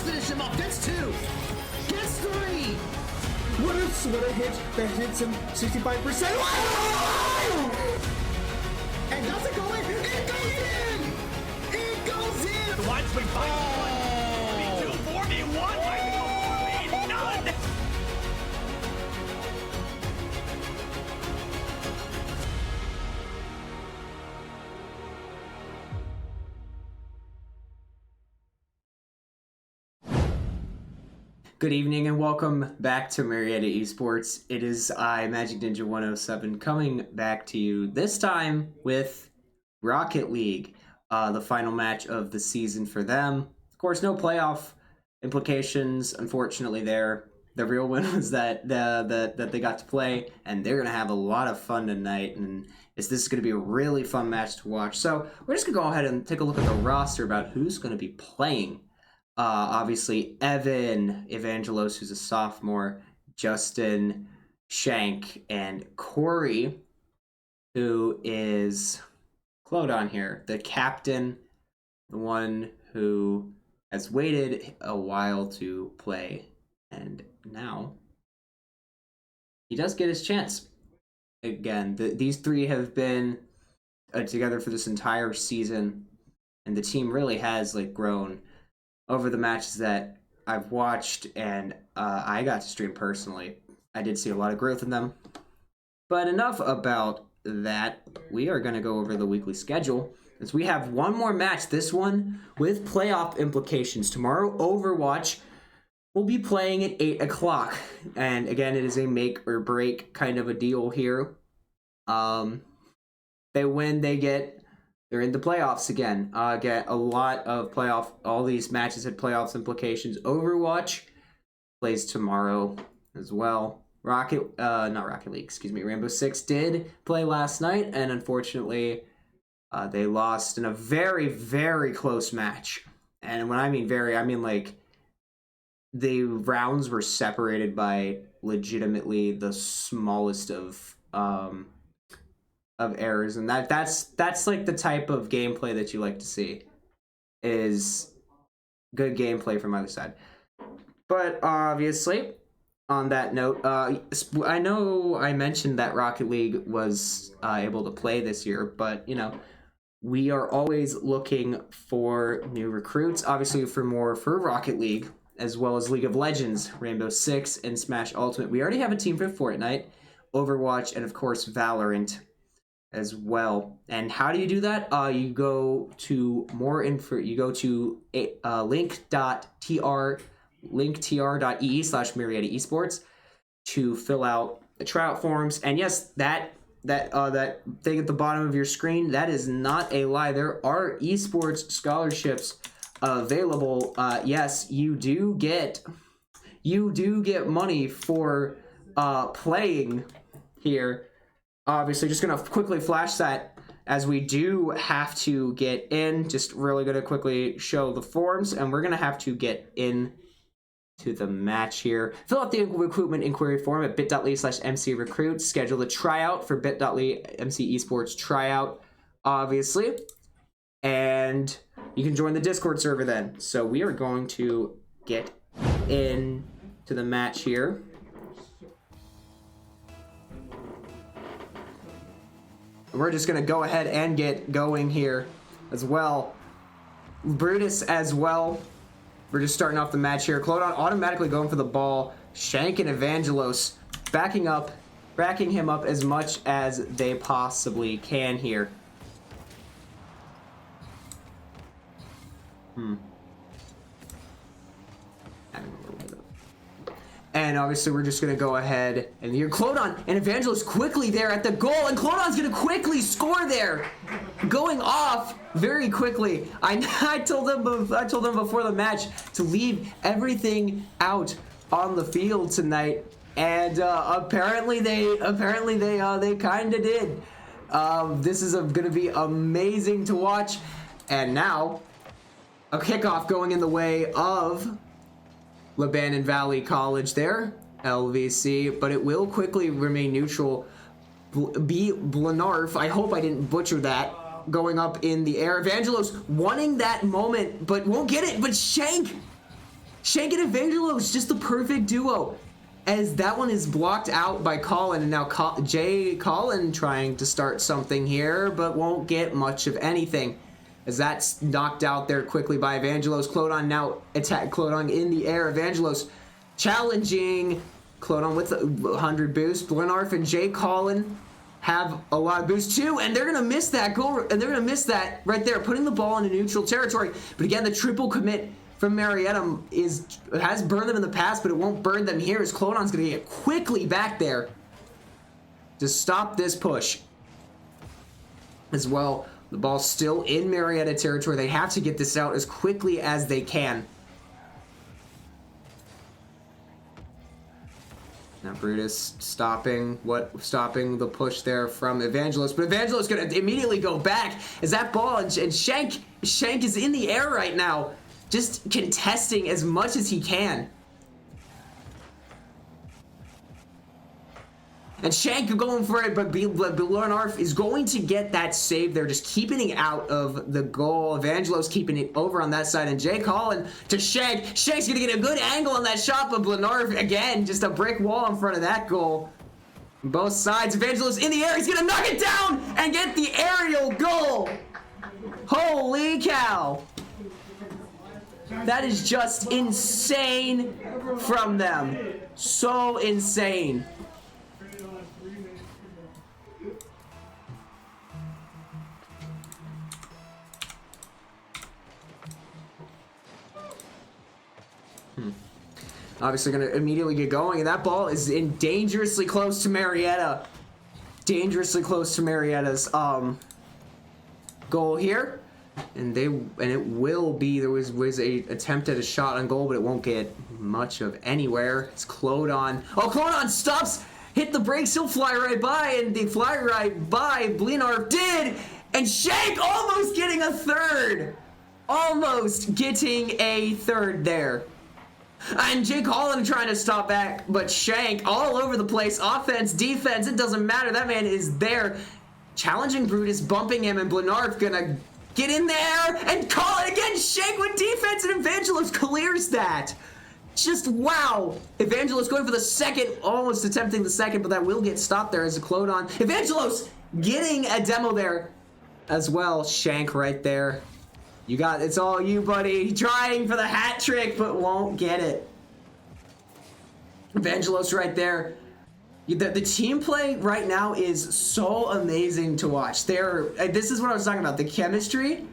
finish him up. Gets 2. Gets 3. What a hit that hits him 65%. Wow! And does it go in? It goes in! It goes in! The wide swing by 1, 2, 4v1, 4v none! Good evening and welcome back to Marietta Esports. It is I, Magic Ninja 107, coming back to you this time with Rocket League, the final match of the season for them. Of course, no playoff implications, unfortunately, there. The real win was that they got to play, and they're going to have a lot of fun tonight, and this is going to be a really fun match to watch. So we're just going to go ahead and take a look at the roster about who's going to be playing. Obviously, Evan Evangelos, who's a sophomore, Justin, Shank, and Corey, who is Clodon here, the captain, the one who has waited a while to play, and now he does get his chance. Again, these three have been together for this entire season, and the team really has grown over the matches that I've watched, and I got to stream personally. I did see a lot of growth in them. But enough about that. We are going to go over the weekly schedule, as we have one more match, this one with playoff implications. Tomorrow, Overwatch will be playing at 8 o'clock. And again, it is a make or break kind of a deal here. They win, they're in the playoffs again. Get a lot of all these matches had playoffs implications. Overwatch plays tomorrow as well. Not Rocket League, excuse me. Rainbow Six did play last night, and unfortunately, they lost in a very, very close match. And when I mean very, I mean the rounds were separated by legitimately the smallest of errors, and that's like the type of gameplay that you like to see, is good gameplay from either side. But obviously, on that note, I know I mentioned that Rocket League was able to play this year, but we are always looking for new recruits, obviously for Rocket League, as well as League of Legends, Rainbow Six, and Smash Ultimate. We already have a team for Fortnite, Overwatch, and of course Valorant as well. And how do you do that? You go to more info. You go to linktr.ee/Marietta Esports to fill out the tryout forms. And yes, that thing at the bottom of your screen, that is not a lie. There are esports scholarships available. Yes, you do get money for playing here. Obviously, just going to quickly flash that, as we do have to get in. Just really going to quickly show the forms, and we're going to have to get in to the match here. Fill out the recruitment inquiry form at bit.ly/MC recruit. Schedule the tryout for bit.ly MC Esports tryout, obviously. And you can join the Discord server then. So we are going to get in to the match here. We're just going to go ahead and get going here as well. Brutus as well. We're just starting off the match here. Clodon automatically going for the ball. Shank and Evangelos backing him up as much as they possibly can here. And obviously, we're just going to go ahead and here Clodon and Evangelos quickly there at the goal, and Clodon's going to quickly score there, going off very quickly. I told them before the match to leave everything out on the field tonight, and apparently they kind of did. This is going to be amazing to watch, and now a kickoff going in the way of Lebanon Valley College there, LVC, but it will quickly remain neutral. Blanarf, I hope I didn't butcher that, going up in the air. Evangelos wanting that moment, but won't get it. But Shank Shank and Evangelos, just the perfect duo. As that one is blocked out by Colin, and now Jay Colin trying to start something here, but won't get much of anything. As that's knocked out there quickly by Evangelos. Clodon now attack Clodon in the air. Evangelos challenging Clodon with a 100 boost. Blenarf and Jay Colin have a lot of boost too, and they're gonna miss that goal, and they're gonna miss that right there, putting the ball into neutral territory. But again, the triple commit from Marietta has burned them in the past, but it won't burn them here, as Clodon's gonna get quickly back there to stop this push. As well, the ball's still in Marietta territory. They have to get this out as quickly as they can. Now Brutus stopping the push there from Evangelos, but Evangelos gonna immediately go back as that ball and Shank is in the air right now, just contesting as much as he can. And Shank going for it, but Blenarf is going to get that save there, just keeping it out of the goal. Evangelos keeping it over on that side, and Jay Collin to Shank. Shank's gonna get a good angle on that shot, but Blenarf, again, just a brick wall in front of that goal. Both sides, Evangelos in the air, he's gonna knock it down and get the aerial goal. Holy cow. That is just insane from them. So insane. Obviously going to immediately get going, and that ball is in dangerously close to Marietta. Dangerously close to Marietta's goal here. And it will be, there was a attempt at a shot on goal, but it won't get much of anywhere. It's Clodon. Oh, Clodon stops, hit the brakes, he'll fly right by, and the fly right by Blenarf did, and Shank almost getting a third. Almost getting a third there. And Jake Holland trying to stop back, but Shank all over the place. Offense, defense, it doesn't matter. That man is there. Challenging Brutus, bumping him, and Blenarf gonna get in there and call it again. Shank with defense, and Evangelos clears that. Just wow. Evangelos going for the second, almost attempting the second, but that will get stopped there as a Clodon. Evangelos getting a demo there as well. Shank right there. You got, it's all you, buddy. Trying for the hat trick, but won't get it. Evangelos right there. The team play right now is so amazing to watch. This is what I was talking about. The chemistry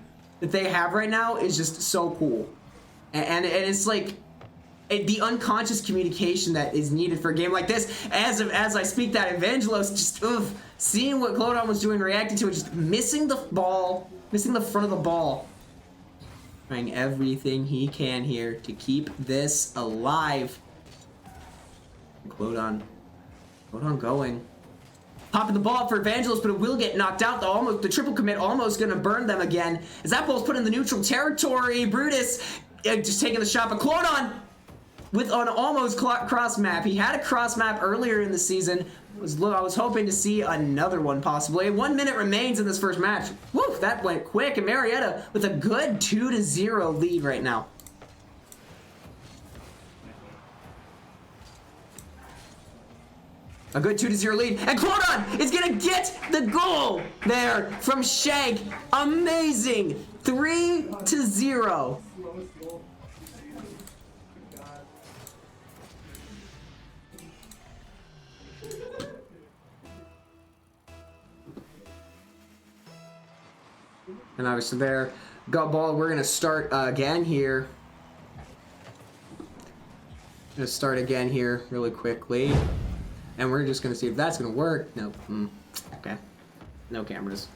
that they have right now is just so cool. And it's like the unconscious communication that is needed for a game like this. As I speak that, Evangelos just, seeing what Clodon was doing, reacting to it, just missing the ball, missing the front of the ball. Trying everything he can here to keep this alive. Clodon going. Popping the ball up for Evangelos, but it will get knocked out. The triple commit almost going to burn them again. As that ball's put in the neutral territory. Brutus just taking the shot, but Clodon with an almost cross map. He had a cross map earlier in the season. I was hoping to see another one possibly. 1 minute remains in this first match. Woo, that went quick, and Marietta with a good 2-0 lead right now. A good 2-0 lead, and Clodon is gonna get the goal there from Shank. Amazing, 3-0. And obviously there, got ball. We're gonna start again here. Gonna start again here really quickly. And we're just gonna see if that's gonna work. Nope. Okay. No cameras.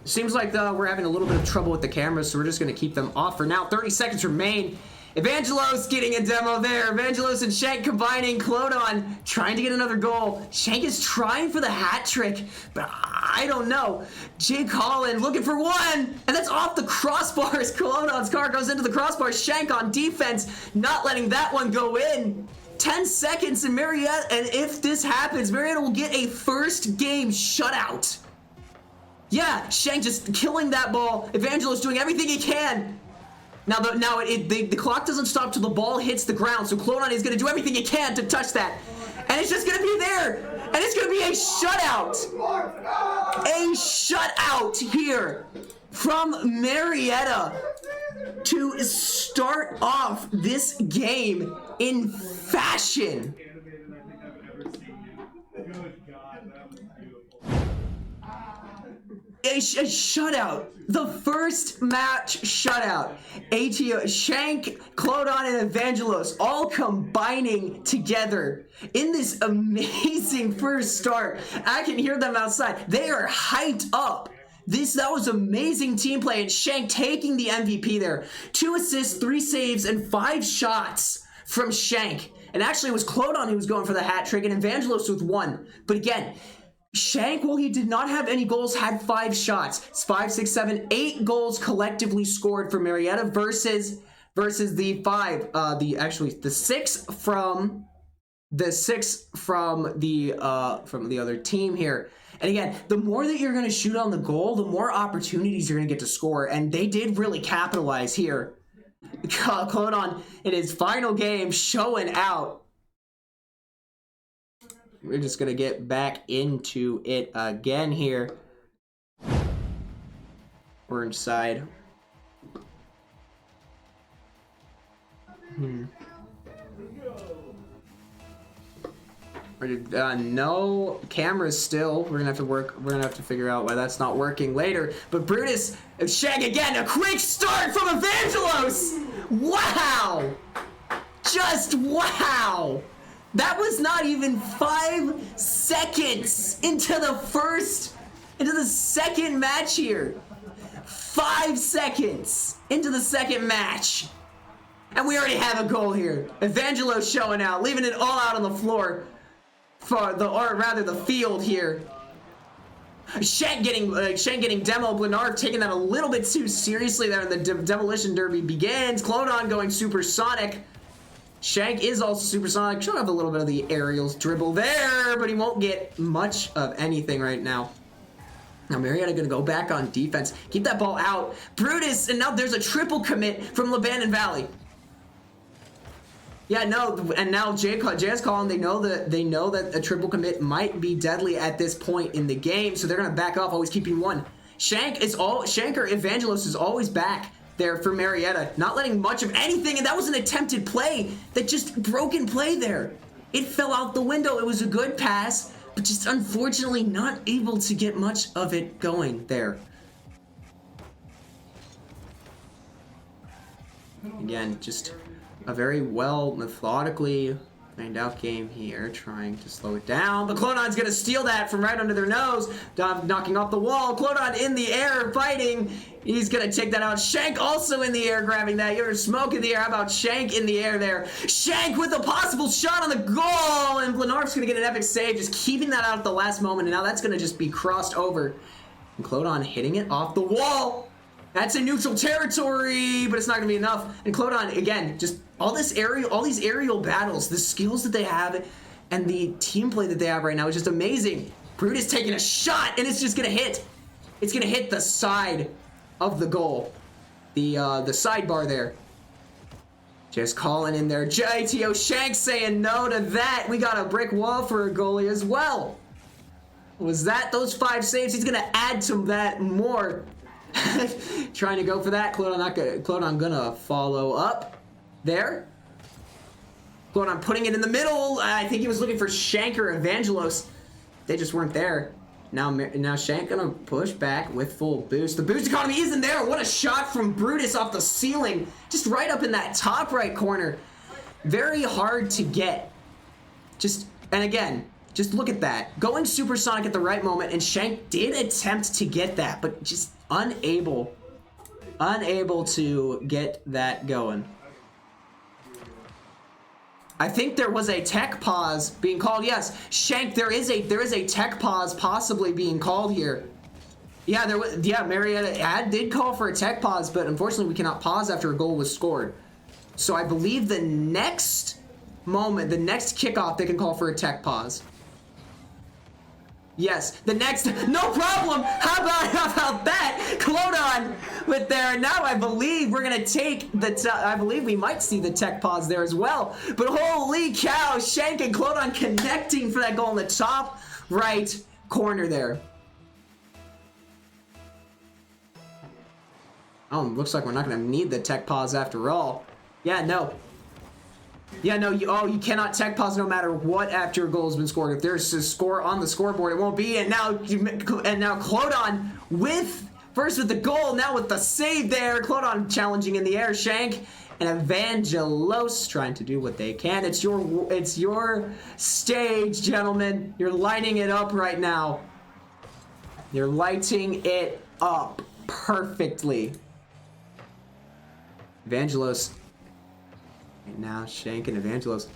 Seems like we're having a little bit of trouble with the cameras, so we're just gonna keep them off for now. 30 seconds remain. Evangelos getting a demo there. Evangelos and Shank combining. Clodon trying to get another goal. Shank is trying for the hat trick, but I don't know. Jay Collin looking for one, and that's off the crossbars. Clodon's car goes into the crossbar. Shank on defense, not letting that one go in. 10 seconds, and Marietta, and if this happens, Marietta will get a first game shutout. Yeah, Shank just killing that ball. Evangelos doing everything he can. Now, the clock doesn't stop till the ball hits the ground, so Clodon is going to do everything he can to touch that. And it's just going to be there. And it's going to be a shutout. A shutout here from Marietta to start off this game in fashion. A shutout. The first match shutout. ATO, Shank, Clodon, and Evangelos all combining together in this amazing first start. I can hear them outside. They are hyped up. That was amazing team play, and Shank taking the MVP there. 2 assists, 3 saves, and 5 shots from Shank. And actually, it was Clodon who was going for the hat trick, and Evangelos with 1. But again, Shank, while he did not have any goals, had 5 shots. It's 5, 6, 7, 8 goals collectively scored for Marietta versus the 5. The 6 from the other team here. And again, the more that you're going to shoot on the goal, the more opportunities you're going to get to score. And they did really capitalize here. Clodon in his final game showing out. We're just going to get back into it again here. Orange side. No cameras still. We're gonna have to figure out why that's not working later. But Brutus and Shag again, a quick start from Evangelos! Wow! Just wow! That was not even 5 seconds into the second match here. 5 seconds into the second match. And we already have a goal here. Evangelos showing out, leaving it all out on the floor. The field here. Shank getting demo. Blenarv taking that a little bit too seriously there, and the demolition derby begins. Clodon going supersonic. Shank is also supersonic. Showing up a little bit of the aerials dribble there, but he won't get much of anything right now. Now Marietta gonna go back on defense. Keep that ball out. Brutus, and now there's a triple commit from Lebanon Valley. Yeah, no, and now Jay's calling. They know that a triple commit might be deadly at this point in the game, so they're gonna back off, always keeping 1. Shank or Evangelos is always back there for Marietta, not letting much of anything, and that was an attempted play that just broken play there. It fell out the window. It was a good pass, but just unfortunately not able to get much of it going there. Again, just a very well methodically planned out game here, trying to slow it down, but Clodon's gonna steal that from right under their nose, knocking off the wall. Clodon in the air fighting. He's gonna take that out. Shank also in the air grabbing that. You're smoke in the air. How about Shank in the air there? Shank with a possible shot on the goal, and Blenarv's gonna get an epic save, just keeping that out at the last moment, and now that's gonna just be crossed over. And Clodon hitting it off the wall. That's in neutral territory, but it's not gonna be enough. And Clodon, again, just all these aerial battles, the skills that they have, and the team play that they have right now is just amazing. Brutus taking a shot, and it's just gonna hit. It's gonna hit the side of the goal, the sidebar there. Just calling in there. JTO Shank saying no to that. We got a brick wall for a goalie as well. Was that those 5 saves? He's gonna add to that more. Trying to go for that. Clodon gonna follow up there. Clodon putting it in the middle. I think he was looking for Shank or Evangelos. They just weren't there. Now Shank gonna push back with full boost. The boost economy isn't there. What a shot from Brutus off the ceiling. Just right up in that top right corner. Very hard to get. And again, just look at that. Going supersonic at the right moment, and Shank did attempt to get that, but just unable to get that going. I think there was a tech pause being called. Yes, Shank, there is a tech pause possibly being called here. Yeah, Marietta did call for a tech pause, but unfortunately we cannot pause after a goal was scored. So I believe the next kickoff, they can call for a tech pause. Yes, the next, no problem. How about that? Clodon with there. Now I believe we're gonna take the, I believe we might see the tech pause there as well. But holy cow, Shank and Clodon connecting for that goal in the top right corner there. Oh, looks like we're not gonna need the tech pause after all. Yeah, no. Yeah, no, you cannot tech pause no matter what after a goal has been scored. If there's a score on the scoreboard, it won't be. And now Clodon first with the goal, now with the save there. Clodon challenging in the air. Shank and Evangelos trying to do what they can. It's your stage, gentlemen. You're lighting it up right now. You're lighting it up perfectly. Evangelos. And now Shank and Evangelos.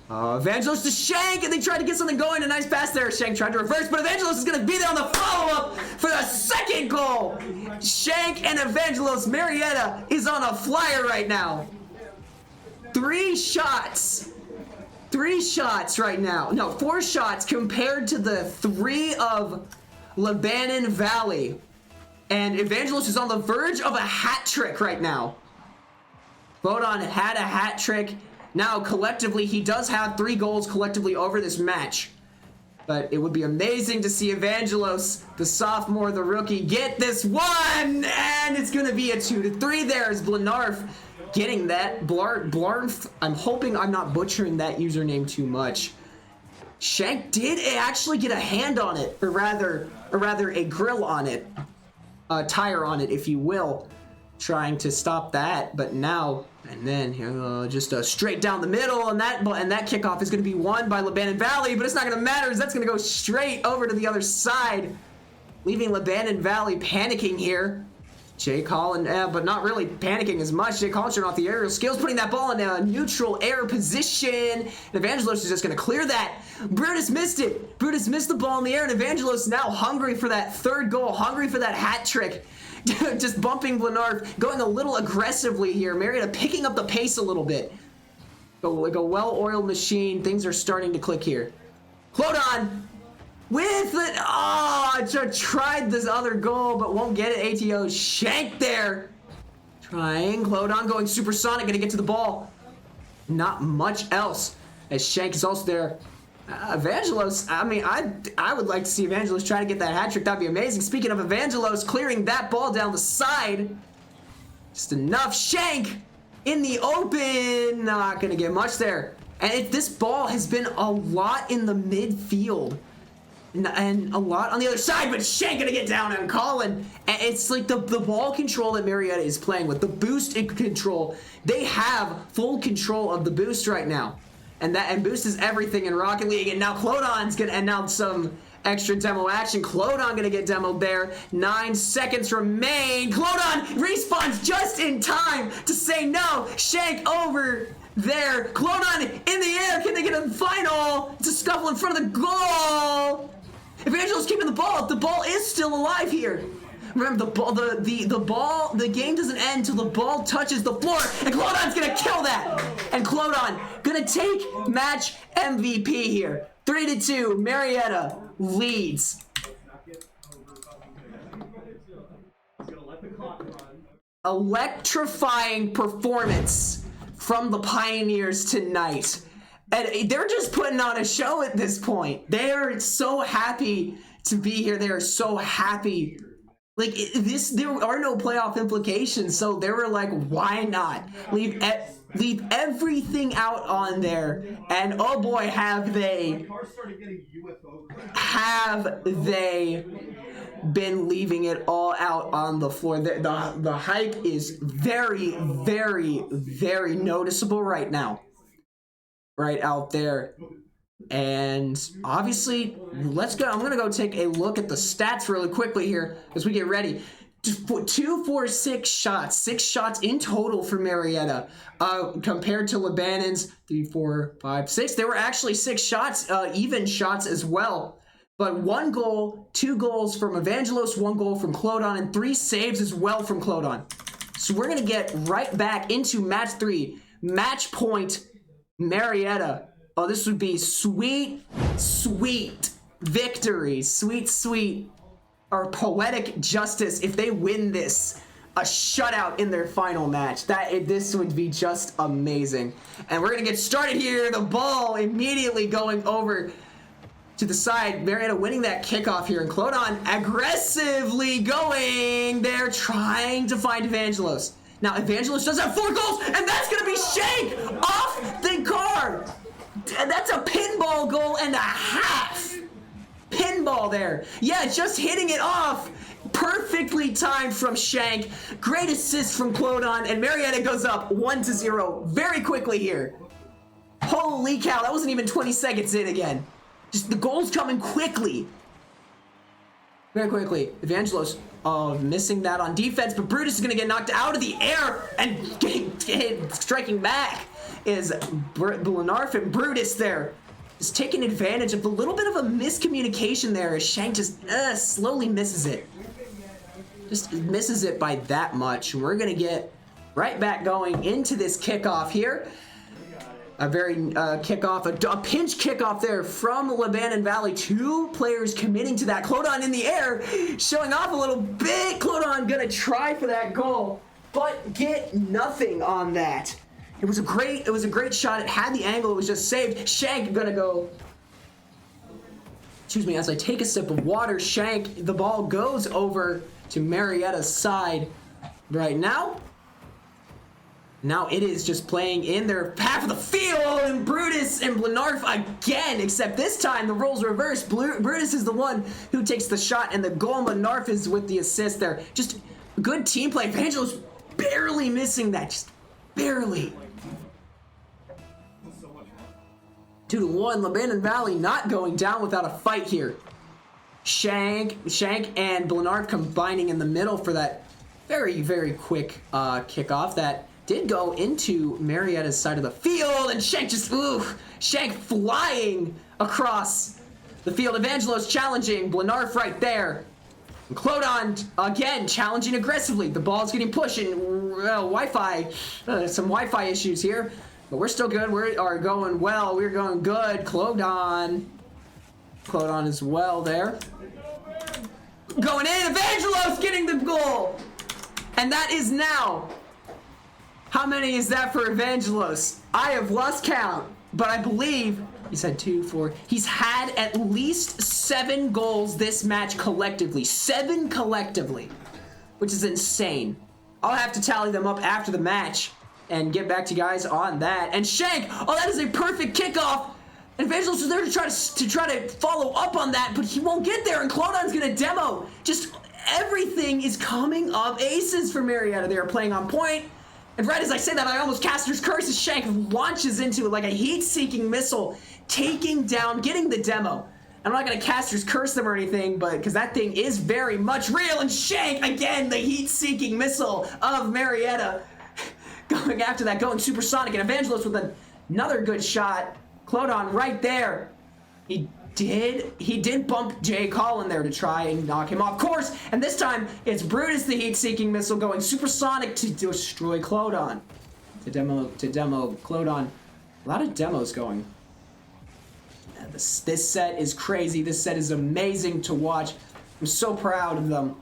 Evangelos to Shank, and they tried to get something going. A nice pass there. Shank tried to reverse, but Evangelos is going to be there on the follow-up for the second goal. Shank and Evangelos. Marietta is on a flyer right now. 3 shots. 3 shots right now. No, 4 shots compared to the 3 of Lebanon Valley. And Evangelos is on the verge of a hat trick right now. Clodon had a hat trick. Now, collectively, he does have 3 goals collectively over this match. But it would be amazing to see Evangelos, the sophomore, the rookie, get this one! And it's going to be a 2-3 there as Blanarf getting that. Blarf, I'm hoping I'm not butchering that username too much. Shank did actually get a hand on it, or rather a grill on it. A tire on it, if you will. Trying to stop that, but now and then just straight down the middle, and that kickoff is going to be won by Lebanon Valley, but it's not going to matter as that's going to go straight over to the other side, leaving Lebanon Valley panicking here. Jay Collin, but not really panicking as much. Jay Collin showing off the aerial skills, putting that ball in a neutral air position. And Evangelos is just going to clear that. Brutus missed it. Brutus missed the ball in the air, and Evangelos now hungry for that 3rd goal, hungry for that hat trick. Just bumping Blanarf, going a little aggressively here. Marietta picking up the pace a little bit. Like a well-oiled machine. Things are starting to click here. Clodon with it. Oh, tried this other goal, but won't get it. ATO Shank there. Trying. Clodon going supersonic, going to get to the ball. Not much else as Shank is also there. Evangelos, I mean, I would like to see Evangelos try to get that hat trick. That'd be amazing. Speaking of Evangelos, clearing that ball down the side. Just enough. Shank in the open. Not going to get much there. And this ball has been a lot in the midfield. And a lot on the other side, but Shank going to get down on Colin. And it's like the ball control that Marietta is playing with. The boost control. They have full control of the boost right now. And boost is everything in Rocket League. And now Clodon's gonna, and now some extra demo action. Clodon gonna get demoed there. 9 seconds remain. Clodon respawns just in time to say no. Shank over there. Clodon in the air. Can they get a final? It's a scuffle in front of the goal. Evangelos keeping the ball. The ball is still alive here. Remember, the game doesn't end until the ball touches the floor, and Clodon's gonna kill that. And Clodon gonna take match MVP here. 3-2, Marietta leads. Electrifying performance from the Pioneers tonight. And they're just putting on a show at this point. They are so happy to be here. They are so happy. Like, there are no playoff implications, so they were like, why not? Leave everything out on there, and oh boy, have they been leaving it all out on the floor. The hype is very, very, very noticeable right now. Right out there. And obviously, let's go. I'm going to go take a look at the stats really quickly here as we get ready. 2, 4, 6 shots. 6 shots in total for Marietta compared to Lebanon's 3, 4, 5, 6. There were actually 6 shots, even shots as well. But 1 goal, 2 goals from Evangelos, 1 goal from Clodon, and 3 saves as well from Clodon. So we're going to get right back into match 3. Match point, Marietta. Oh, this would be sweet, sweet victory, sweet, or poetic justice if they win this. A shutout in their final match. This would be just amazing. And we're gonna get started here. The ball immediately going over to the side. Marietta winning that kickoff here, and Clodon aggressively going there, trying to find Evangelos. Now Evangelos does have 4 goals, and that's gonna be Shank off the card. That's a pinball goal and a half. Pinball there. Yeah, just hitting it off. Perfectly timed from Shank. Great assist from Clodon, and Marietta goes up 1-0 very quickly here. Holy cow, that wasn't even 20 seconds in again. Just the goals coming quickly. Very quickly. Evangelos missing that on defense, but Brutus is going to get knocked out of the air, and striking back is Blenarf, and Brutus there. Just taking advantage of the little bit of a miscommunication there as Shank just slowly misses it. Just misses it by that much. We're going to get right back going into this kickoff here. A very kickoff, a pinch kickoff there from Lebanon Valley. 2 players committing to that. Clodon in the air, showing off a little bit. Clodon going to try for that goal, but get nothing on that. It was a great shot. It had the angle. It was just saved. Shank going to go. Excuse me, as I take a sip of water, Shank, the ball goes over to Marietta's side right now. Now it is just playing in their half of the field, and Brutus and Blenarf again, except this time the roles reverse. Brutus is the one who takes the shot and the goal, and Blenarf is with the assist there. Just good team play. Evangelos barely missing that, just barely. 2-1, Lebanon Valley not going down without a fight here. Shank and Blenarf combining in the middle for that very quick kickoff that did go into Marietta's side of the field, and Shank Shank flying across the field. Evangelos challenging, Blenarf right there. And Clodon again challenging aggressively. The ball's getting pushed, and some Wi-Fi issues here, but we're still good. We are going well. We're going good. Clodon as well there. Going in, Evangelos getting the goal, and that is now. How many is that for Evangelos? I have lost count, but I believe he's had 2, 4. He's had at least 7 goals this match collectively. 7 collectively, which is insane. I'll have to tally them up after the match and get back to you guys on that. And Shank, that is a perfect kickoff. And Evangelos is there to try to follow up on that, but he won't get there. And Clodon's gonna demo. Just everything is coming up aces for Marietta. They are playing on point. And right as I say that, I almost Caster's Curse as Shank launches into it like a heat-seeking missile, taking down, getting the demo. I'm not going to Caster's Curse them or anything, but because that thing is very much real. And Shank, again, the heat-seeking missile of Marietta, going after that, going supersonic. And Evangelos with another good shot. Clodon right there. He did bump Jay Collin there to try and knock him off course, and this time it's Brutus, the heat-seeking missile, going supersonic to destroy Clodon. To demo Clodon. A lot of demos going. This set is crazy. This set is amazing to watch. I'm so proud of them.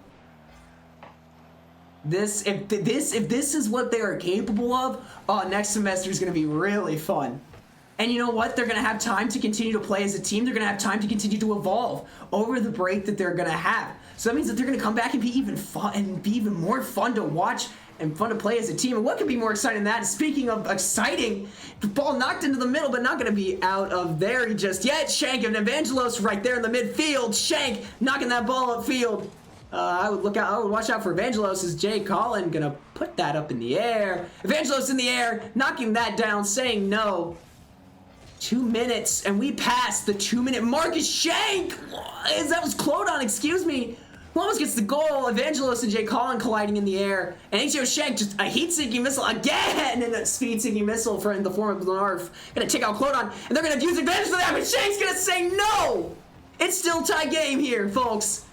If this is what they are capable of, next semester is going to be really fun. And you know what? They're going to have time to continue to play as a team. They're going to have time to continue to evolve over the break that they're going to have. So that means that they're going to come back and be even fun and be even more fun to watch and fun to play as a team. And what could be more exciting than that? Speaking of exciting, the ball knocked into the middle, but not going to be out of there just yet. Shank and Evangelos right there in the midfield. Shank knocking that ball upfield. I would watch out for Evangelos. Is Jay Collin going to put that up in the air? Evangelos in the air, knocking that down, saying no. 2 minutes, and we passed the 2-minute mark. Is Shank, that was Clodon, excuse me, who almost gets the goal. Evangelos and Jay Collin colliding in the air, and H.O. Shank just a heat-seeking missile again, and a speed-seeking missile in the form of Blenarf. Gonna take out Clodon, and they're gonna use advantage of that, but Shank's gonna say no! It's still tie game here, folks.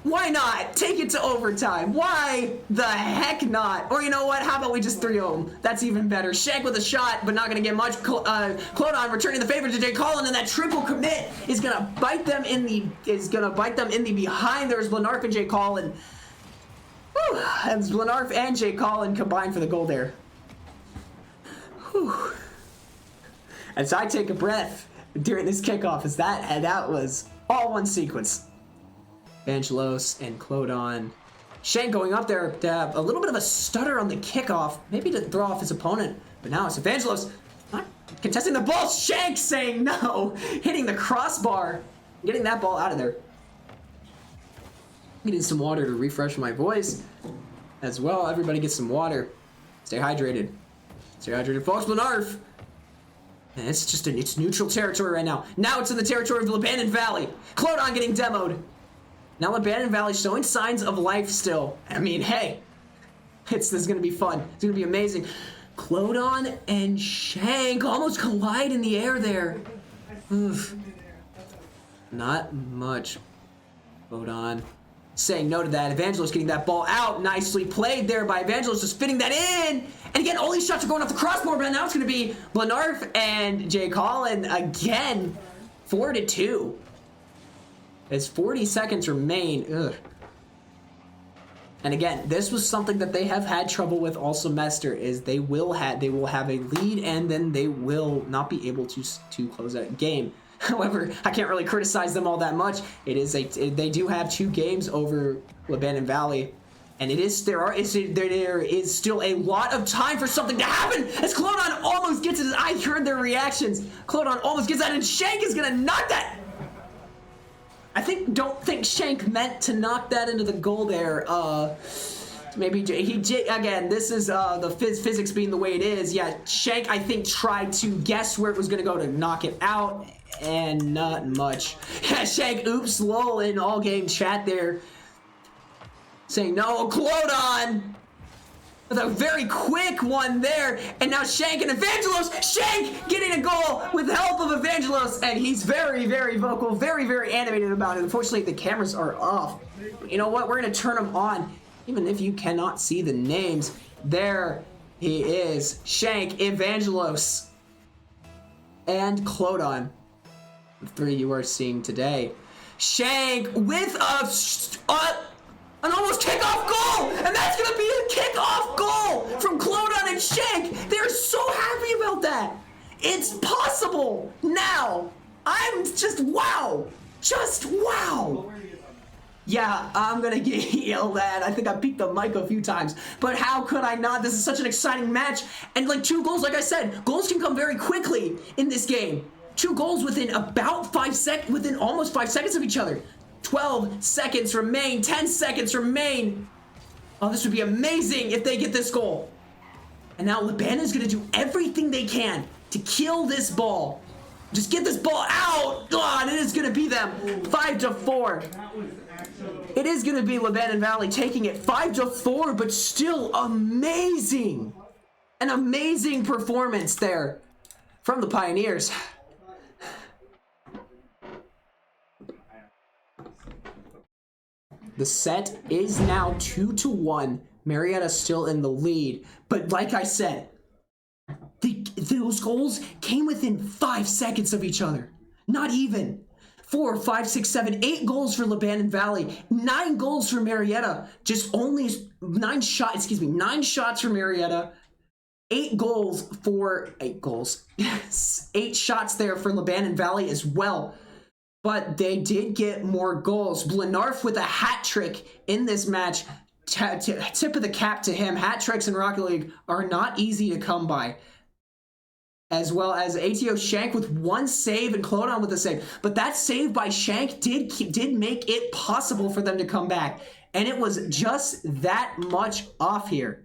Why not? Take it to overtime. Why the heck not? Or you know what? How about we just 3-0 him? That's even better. Shank with a shot, but not going to get much. Clodon returning the favor to Jay Collin, and that triple commit is going to bite them in the behind. There's Blenarf and Jay Collin. Whew. And Blenarf and Jay Collin combined for the goal there. Whew. As I take a breath during this kickoff, that was all one sequence. Evangelos and Clodon. Shank going up there to have a little bit of a stutter on the kickoff, maybe to throw off his opponent. But now it's Evangelos not contesting the ball. Shank saying no, hitting the crossbar, getting that ball out of there. Needing some water to refresh my voice as well. Everybody get some water. Stay hydrated. Stay hydrated, folks. Blenarf. And it's neutral territory right now. Now it's in the territory of the Lebanon Valley. Clodon getting demoed. Now Lebanon Valley showing signs of life still. I mean, hey, this is gonna be fun. It's gonna be amazing. Clodon and Shank almost collide in the air there. Oof. Not much. Clodon saying no to that. Evangelos getting that ball out. Nicely played there by Evangelos, just fitting that in. And again, all these shots are going off the crossbar, but now it's gonna be Blenarf and Jay Collin again. 4-2. As 40 seconds remain. Ugh. And again, this was something that they have had trouble with all semester, is they will have a lead and then they will not be able to close out a game. However, I can't really criticize them all that much. They do have 2 games over Lebanon Valley, and there is still a lot of time for something to happen. As Clodon almost gets it, I heard their reactions. Clodon almost gets that, and Shank is gonna knock that. Don't think Shank meant to knock that into the goal there. Maybe again, this is the physics being the way it is. Yeah, Shank, I think, tried to guess where it was going to go to knock it out, and not much. Yeah, Shank, oops, lol in all game chat there. Saying no, Clodon! With a very quick one there, and now Shank and Evangelos. Shank getting a goal with the help of Evangelos, and he's very, very vocal, very, very animated about it. Unfortunately, the cameras are off. You know what? We're gonna turn them on, even if you cannot see the names. There he is, Shank, Evangelos, and Clodon. The 3 you are seeing today. Shank with an almost kickoff goal, and that's gonna be a kickoff goal from Clodon and Shank. They're so happy about that. It's possible now. I'm just wow. Yeah, I'm gonna get yelled at. I think I peeked the mic a few times, but how could I not? This is such an exciting match, and like 2 goals, like I said, goals can come very quickly in this game. 2 goals within about within almost 5 seconds of each other. 12 seconds remain, 10 seconds remain. Oh, this would be amazing if they get this goal. And now Lebanon is going to do everything they can to kill this ball. Just get this ball out. God, it is going to be them. 5-4. It is going to be Lebanon Valley taking it 5-4, but still amazing. An amazing performance there from the Pioneers. The set is now 2-1. Marietta still in the lead. But like I said, those goals came within 5 seconds of each other. Not even. 4, 5, 6, 7, 8 goals for Lebanon Valley. 9 goals for Marietta. Just only 9 shots for Marietta. 8 shots there for Lebanon Valley as well. But they did get more goals. Blenarf with a hat trick in this match. Tip of the cap to him. Hat tricks in Rocket League are not easy to come by. As well as ATO Shank with 1 save and Clodon with a save. But that save by Shank did make it possible for them to come back. And it was just that much off here.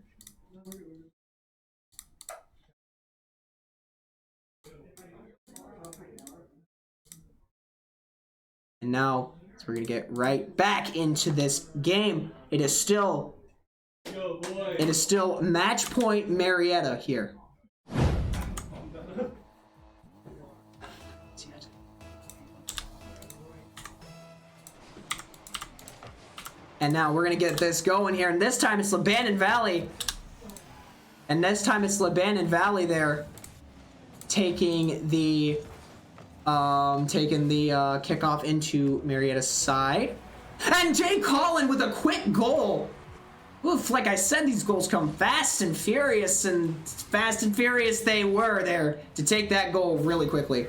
And now, so we're going to get right back into this game. It is still match point Marietta here. And now we're gonna get this going here, and this time it's Lebanon Valley. And this time it's Lebanon Valley there, taking the kickoff into Marietta's side. And Jay Collin with a quick goal. Oof, like I said, these goals come fast and furious they were there to take that goal really quickly.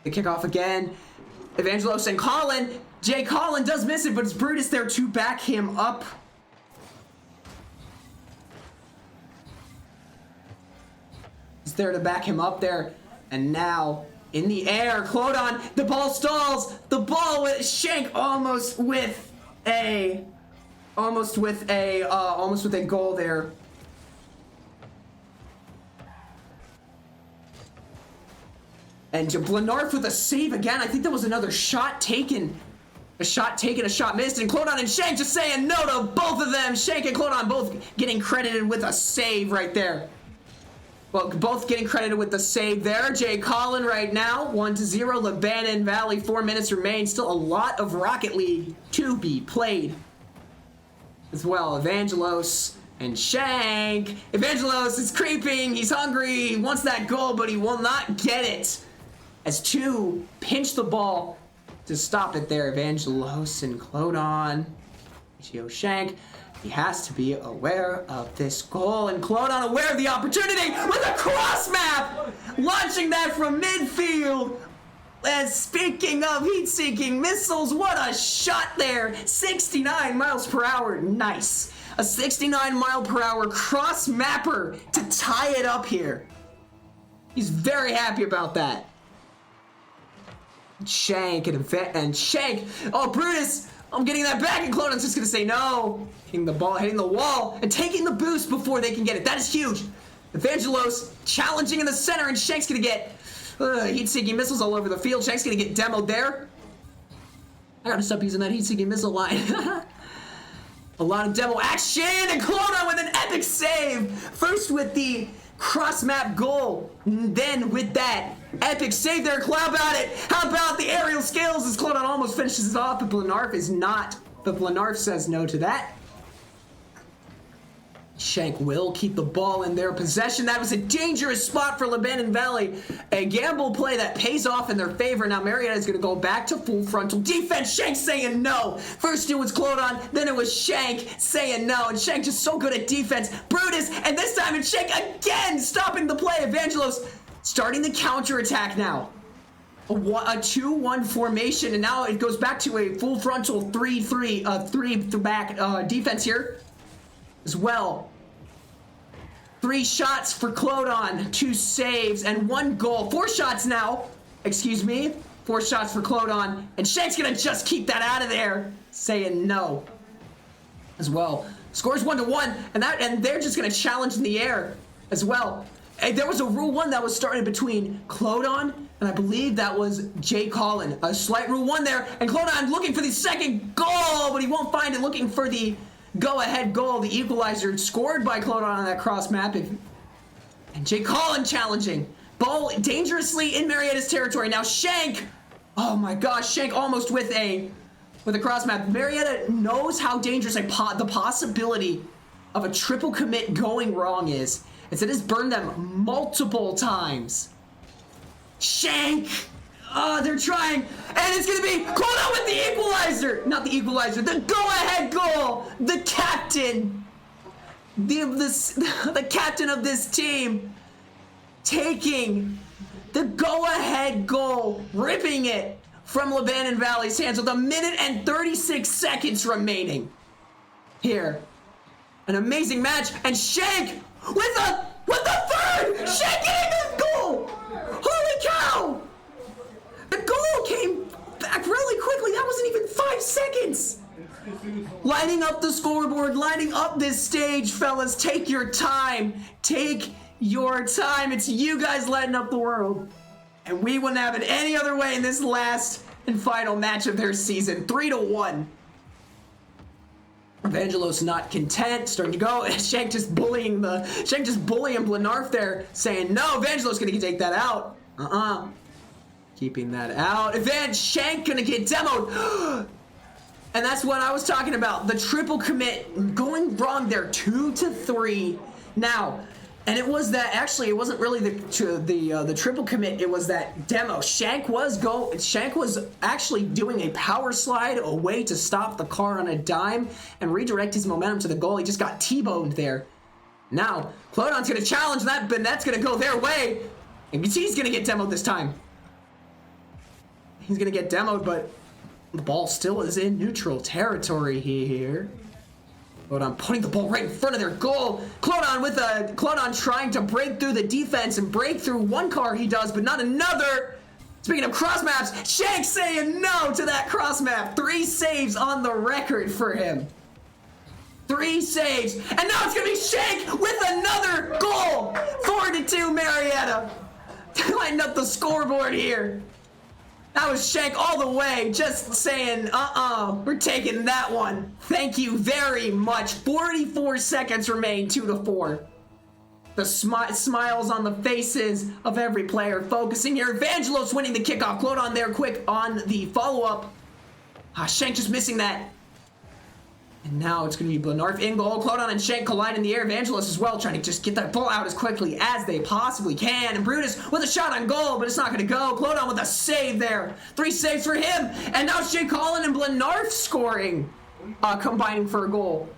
The kickoff again. Evangelos and Collin. Jay Collin does miss it, but it's Brutus there to back him up. He's there to back him up there. And now, in the air, Clodon, the ball stalls. The ball with Shank almost with a goal there. And Blenarf with a save again. I think that was another shot taken. A shot missed. And Clodon and Shank just saying no to both of them. Shank and Clodon both getting credited with a save right there. Well, both getting credited with the save there. Jay Collin right now, 1-0. Lebanon Valley, 4 minutes remain. Still a lot of Rocket League to be played. As well, Evangelos and Shank. Evangelos is creeping. He's hungry. He wants that goal, but he will not get it. As two pinch the ball to stop it there. Evangelos and Clodon. Gio Shank. He has to be aware of this goal, and Clodon aware of the opportunity with a cross map, launching that from midfield. And speaking of heat-seeking missiles, what a shot there! 69 miles per hour, nice. A 69 mile per hour cross mapper to tie it up here. He's very happy about that. Shank and Shank. Oh, Brutus! I'm getting that back, and Clodon's just gonna say no. Hitting the ball, hitting the wall, and taking the boost before they can get it. That is huge. Evangelos challenging in the center, and Shank's gonna get heat-seeking missiles all over the field. Shank's gonna get demoed there. I gotta stop using that heat-seeking missile line. A lot of demo action, and Clodon with an epic save. First with the cross-map goal, then with that epic save there. How about it? How about the aerial skills as Clodon almost finishes it off, but Blenarf is not. But Blenarf says no to that. Shank will keep the ball in their possession. That was a dangerous spot for Lebanon Valley. A gamble play that pays off in their favor. Now Marietta is going to go back to full frontal defense. Shank saying no. First it was Clodon, then it was Shank saying no. And Shank just so good at defense. Brutus, and this time it's Shank again stopping the play. Evangelos starting the counterattack now. A 2-1 formation, and now it goes back to a full frontal 3-3 back defense here as well. 3 shots for Clodon, 2 saves, and 1 goal. 4 shots now. Excuse me. 4 shots for Clodon, and Shank's gonna just keep that out of there, saying no as well. Scores 1-1, and they're just gonna challenge in the air as well. And there was a Rule 1 that was started between Clodon and I believe that was Jay Collin. A slight Rule 1 there, and Clodon looking for the second goal, but he won't find it, looking for the go-ahead goal, the equalizer scored by Clodon on that cross map. And Jay Collin challenging. Ball dangerously in Marietta's territory. Now Shank, oh my gosh, Shank almost with a cross map. Marietta knows how dangerous the possibility of a triple commit going wrong is. It has burned them multiple times. Shank! Oh, they're trying, and it's gonna be Clodon with the equalizer! Not the equalizer, the go-ahead goal! The captain! The captain of this team taking the go-ahead goal, ripping it from Lebanon Valley's hands with 1 minute and 36 seconds remaining. Here. An amazing match, and Shank with the third! Shank getting the goal! Holy cow! The goal came back really quickly. That wasn't even 5 seconds. Lining up the scoreboard, lining up this stage, fellas. Take your time. Take your time. It's you guys lighting up the world. And we wouldn't have it any other way in this last and final match of their season. 3-1. Evangelos not content, starting to go. Shank just bullying Blenarf there, saying no. Evangelos gonna take that out. keeping that out. Advance Shank gonna get demoed. And that's what I was talking about. The triple commit going wrong there, 2 to 3. Now, and it was that actually it wasn't really the triple commit. It was that demo. Shank was actually doing a power slide away to stop the car on a dime and redirect his momentum to the goal. He just got T-boned there. Now, Clodon's gonna challenge that, but that's gonna go their way. And he's gonna get demoed this time. He's gonna get demoed, but the ball still is in neutral territory here. Clodon putting the ball right in front of their goal. Clodon trying to break through the defense and break through one car he does, but not another. Speaking of cross maps, Shank saying no to that cross map. 3 saves on the record for him. 3 saves. And now it's going to be Shank with another goal. 4-2 Marietta. Lighting up the scoreboard here. That was Shank all the way, just saying, we're taking that one. Thank you very much. 44 seconds remain, 2-4. The smiles on the faces of every player focusing here. Evangelos winning the kickoff. Clodon there quick on the follow-up. Shank just missing that. And now it's going to be Blenarf in goal. Clodon and Shank collide in the air. Evangelos as well, trying to just get that ball out as quickly as they possibly can. And Brutus with a shot on goal, but it's not going to go. Clodon with a save there. 3 saves for him. And now Jay Collin and Blenarf scoring, combining for a goal.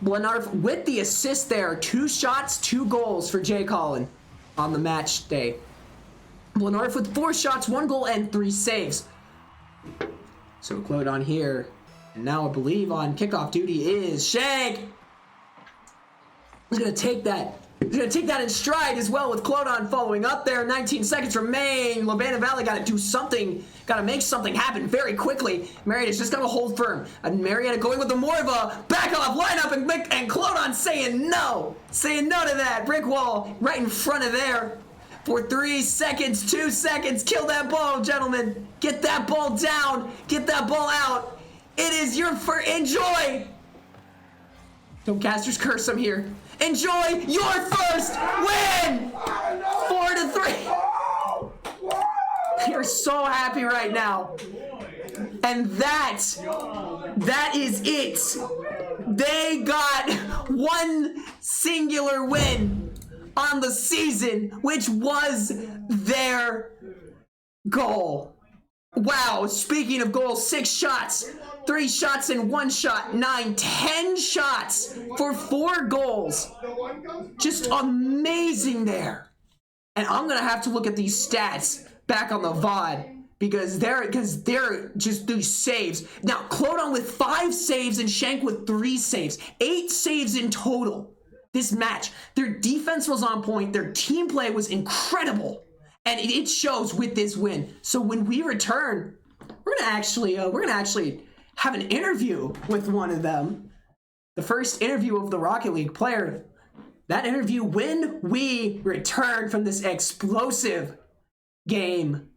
Blenarf with the assist there. 2 shots, 2 goals for Jay Collin on the match day. Blenarf with 4 shots, 1 goal, and 3 saves. So Clodon here. And now I believe on kickoff duty is Shank. He's going to take that. He's going to take that in stride as well with Clodon following up there. 19 seconds remain. Lebanon Valley got to do something. Got to make something happen very quickly. Marietta's just got to hold firm. And Marietta going with more of a back-off lineup. And Clodon saying no. Saying no to that. Brick wall right in front of there. For 3 seconds, 2 seconds. Kill that ball, gentlemen. Get that ball down. Get that ball out. It is your first. Enjoy. Don't casters curse him here. Enjoy your first win. 4-3. You're so happy right now. And that is it. They got 1 singular win on the season, which was their goal. Wow, speaking of goals, 6 shots, 3 shots and 1 shot, 9, 10 shots for 4 goals. Just amazing there. And I'm going to have to look at these stats back on the VOD because they're just these saves. Now, Clodon with 5 saves and Shank with 3 saves. 8 saves in total this match. Their defense was on point. Their team play was incredible. And it shows with this win. So when we return, we're gonna actually have an interview with one of them. The first interview of the Rocket League player. That interview when we return from this explosive game.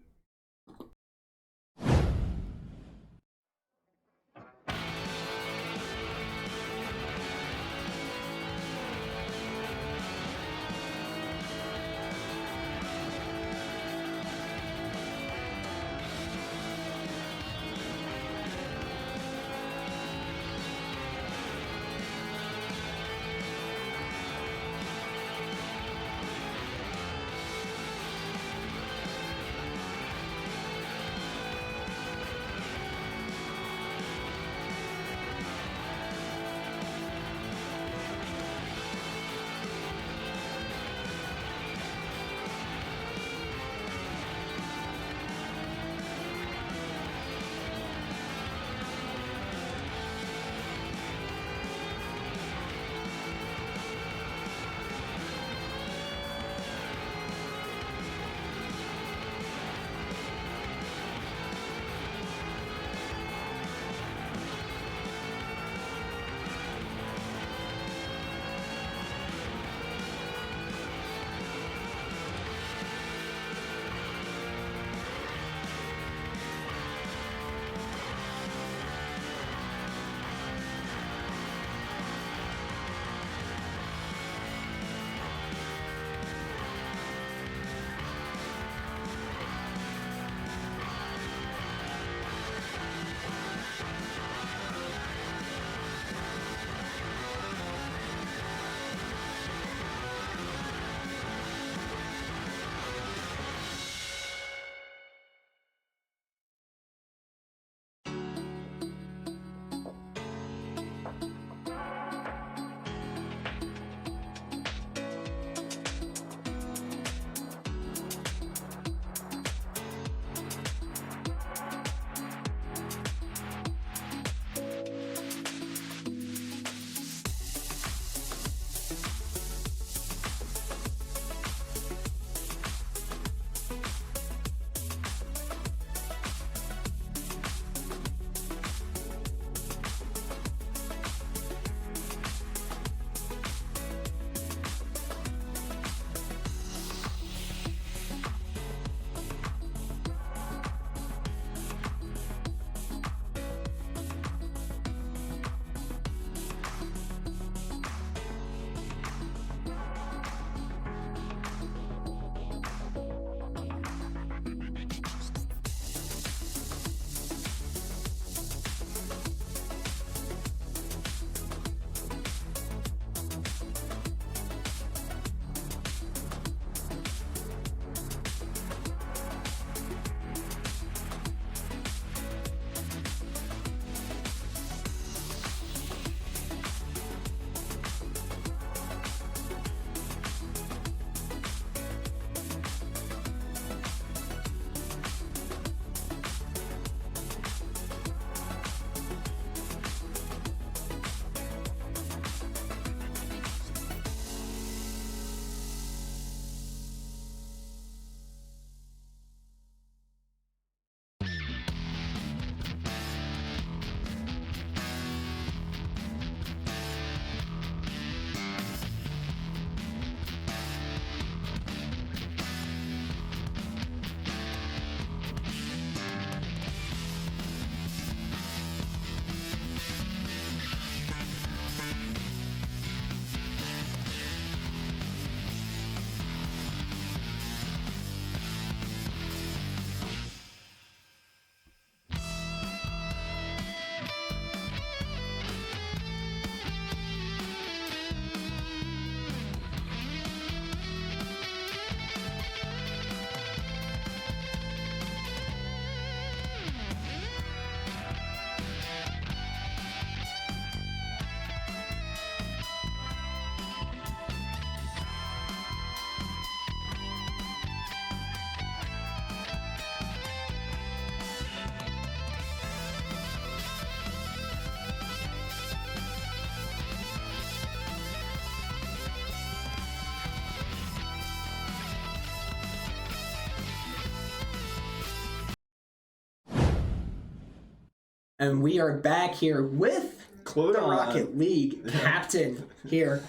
And we are back here with Clodon. the Rocket League captain here.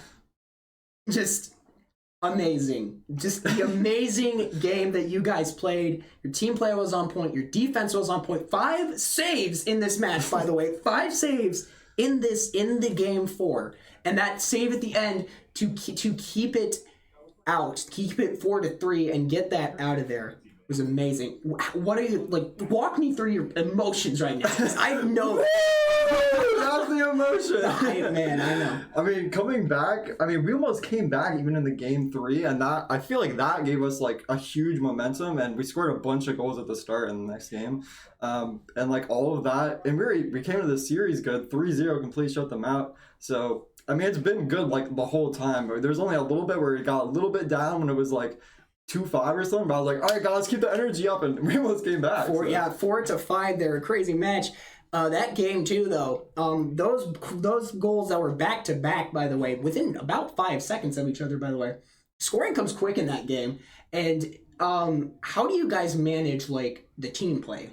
Just amazing. Just the amazing game that you guys played. Your team play was on point. Your defense was on point. 5 saves in this match, by the way. 5 saves in the game 4. And that save at the end to keep it out, keep it 4-3 and get that out of there was amazing. What are you, like, walk me through your emotions right now, because I know That's the emotion. man, I know. I mean, coming back, we almost came back even in the game 3, and that, I feel like that gave us like a huge momentum, and we scored a bunch of goals at the start in the next game. And like all of that, and we came to the series good, 3-0 complete, shut them out. So, I mean, it's been good like the whole time. There's only a little bit where it got a little bit down when it was like 2-5 or something, but I was like, all right, guys, keep the energy up, and we almost came back. 4-5, they're a crazy match. That game too, though, those goals that were back to back, by the way, within about 5 seconds of each other, by the way, scoring comes quick in that game. And how do you guys manage like the team play?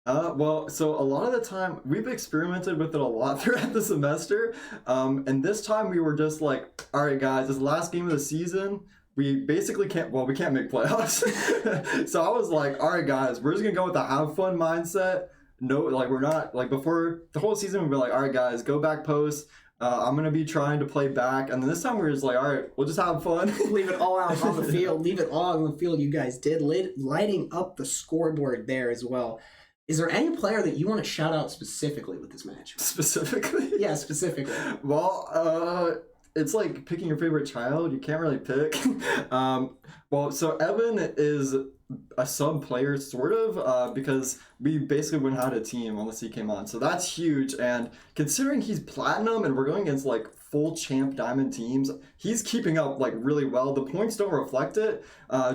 Well, so a lot of the time we've experimented with it a lot throughout the semester, and this time we were just like, all right, guys, this last game of the season, we basically can't make playoffs. So I was like, all right, guys, we're just gonna go with the have fun mindset. No, like, we're not, like, before the whole season we'd be like, all right, guys, go back post. I'm gonna be trying to play back, and then this time we were just like, all right, we'll just have fun. Leave it all out on the field. Leave it all on the field. You guys did, lighting up the scoreboard there as well. Is there any player that you want to shout out specifically with this match? Specifically? Yeah, specifically. Well, it's like picking your favorite child. You can't really pick. Well, so Evan is a sub player, sort of, because we basically wouldn't have had a team unless he came on. So that's huge. And considering he's platinum and we're going against like full champ diamond teams, he's keeping up like really well. The points don't reflect it,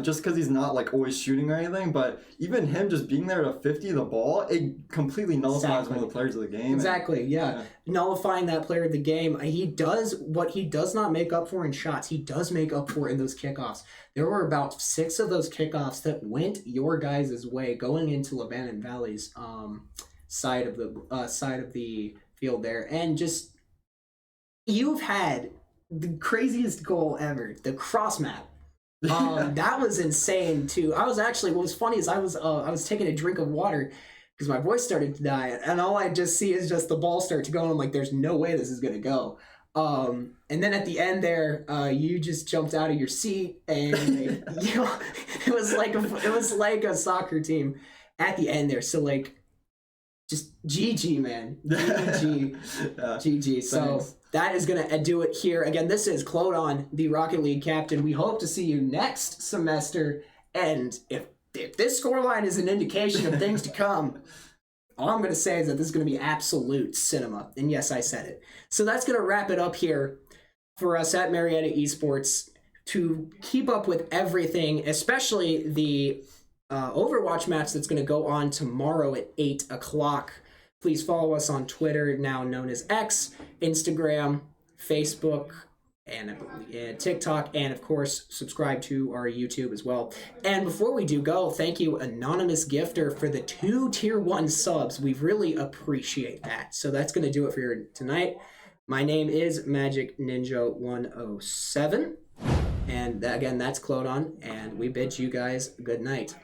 just because he's not like always shooting or anything. But even him just being there to 50 the ball, it completely nullifies one of the players of the game. Exactly, yeah. Nullifying that player of the game. He does what he does not make up for in shots. He does make up for in those kickoffs. There were about 6 of those kickoffs that went your guys' way going into Lebanon Valley's side of the field there, and just you've had the craziest goal ever, the cross map. That was insane too. What was funny is I was taking a drink of water because my voice started to die, and all I just see is just the ball start to go, and I'm like, there's no way this is gonna go. And then at the end there, you just jumped out of your seat, and it was like a soccer team at the end there. So like, just GG, man, GG, GG. So that is gonna do it here. Again, this is Clodon, the Rocket League captain. We hope to see you next semester, and if this scoreline is an indication of things to come, all I'm going to say is that this is going to be absolute cinema. And yes, I said it. So that's going to wrap it up here for us at Marietta Esports. To keep up with everything, especially the Overwatch match that's going to go on tomorrow at 8 o'clock, please follow us on Twitter, now known as X, Instagram, Facebook, and TikTok, and of course subscribe to our YouTube as well. And before we do go, thank you, Anonymous Gifter, for the 2 tier 1 subs. We really appreciate that. So that's going to do it for you tonight. My name is Magic Ninja 107, and again, that's Clodon, and we bid you guys good night.